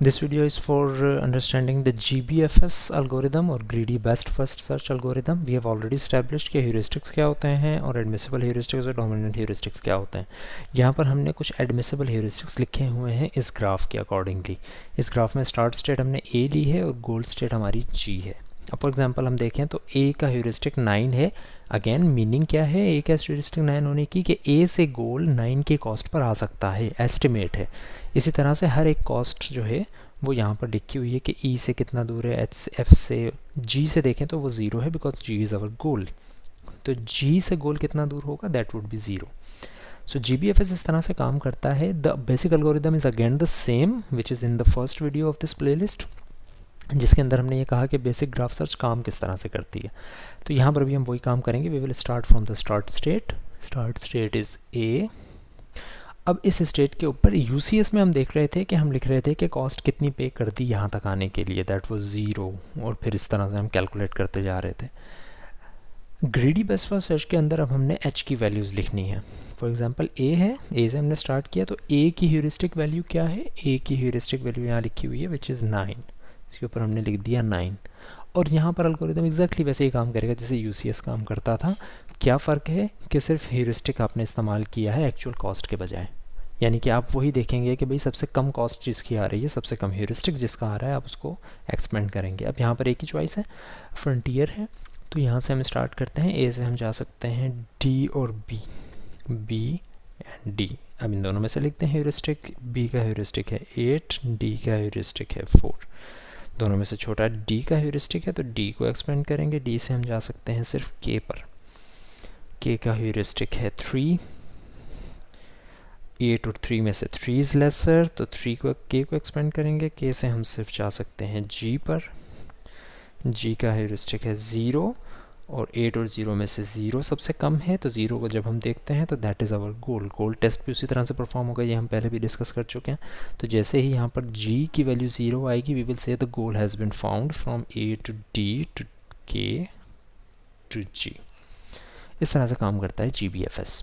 This video is for understanding the GBFS algorithm or greedy best first search algorithm. We have already established कि heuristics क्या होते हैं और admissible heuristics और dominant heuristics क्या होते हैं. यहाँ पर हमने कुछ admissible heuristics लिखे हुए हैं इस ग्राफ के अकॉर्डिंगली. इस ग्राफ में स्टार्ट स्टेट हमने A ली है और गोल स्टेट हमारी G है. अब फॉर एग्जांपल हम देखें तो A का ह्यूरिस्टिक 9 है. अगेन मीनिंग क्या है A का ह्यूरिस्टिक 9 होने की कि A से गोल 9 के कॉस्ट पर आ सकता है, एस्टिमेट है. इसी तरह से हर एक कॉस्ट जो है वो यहाँ पर लिखी हुई है कि E से कितना दूर है, F से G से देखें तो वो ज़ीरो है because G is our goal. तो G से गोल कितना दूर होगा, that would be zero. So GBFS इस तरह से काम करता है. The basic algorithm is again the same which is in the first video of this playlist, जिसके अंदर हमने ये कहा कि बेसिक ग्राफ सर्च काम किस तरह से करती है. तो यहाँ पर भी हम वही काम करेंगे. We will start from the start state. Start state is A. अब इस स्टेट के ऊपर UCS में हम देख रहे थे कि हम लिख रहे थे कि कॉस्ट कितनी पे कर दी यहाँ तक आने के लिए, दैट वाज ज़ीरो, और फिर इस तरह से हम कैलकुलेट करते जा रहे थे. ग्रीडी बेस्ट फर्स्ट सर्च के अंदर अब हमने H की वैल्यूज़ लिखनी है. फॉर एग्जांपल A है, A से हमने स्टार्ट किया तो A की ह्यूरिस्टिक वैल्यू क्या है, A की ह्यूरिस्टिक वैल्यू यहाँ लिखी हुई है विच इज़ 9. इसके ऊपर हमने लिख दिया 9. और यहाँ पर एल्गोरिदम एग्जैक्टली वैसे ही काम करेगा जैसे UCS काम करता था. क्या फ़र्क है कि सिर्फ ह्यूरिस्टिक आपने इस्तेमाल किया है एक्चुअल कॉस्ट के बजाय. यानी कि आप वही देखेंगे कि भाई सबसे कम कॉस्ट जिसकी आ रही है, सबसे कम ह्यूरिस्टिक जिसका आ रहा है, आप उसको एक्सपेंड करेंगे. अब यहाँ पर एक ही चॉइस है, फ्रंटियर है. तो यहाँ से हम स्टार्ट करते हैं. A से हम जा सकते हैं D और B एंड D. अब इन दोनों में से लिखते हैं ह्यूरिस्टिक. B का ह्यूरिस्टिक है 8, D का ह्यूरिस्टिक है 4. दोनों में से छोटा D का ह्यूरिस्टिक है तो D को एक्सपेंड करेंगे. D से हम जा सकते हैं सिर्फ K पर. K का ह्यूरिस्टिक है 3. 8 और 3 में से 3 इज़ लेसर तो 3 को K को एक्सपेंड करेंगे. K से हम सिर्फ जा सकते हैं G पर. G का ह्यूरिस्टिक है 0 और 8 और 0 में से 0 सबसे कम है. तो 0 को जब हम देखते हैं तो that is our goal. Goal test भी उसी तरह से परफॉर्म होगा, ये हम पहले भी डिस्कस कर चुके हैं. तो जैसे ही यहाँ पर G की वैल्यू 0 आएगी, we will say the goal has been found from A to D to K to G. इस तरह से काम करता है GBFS.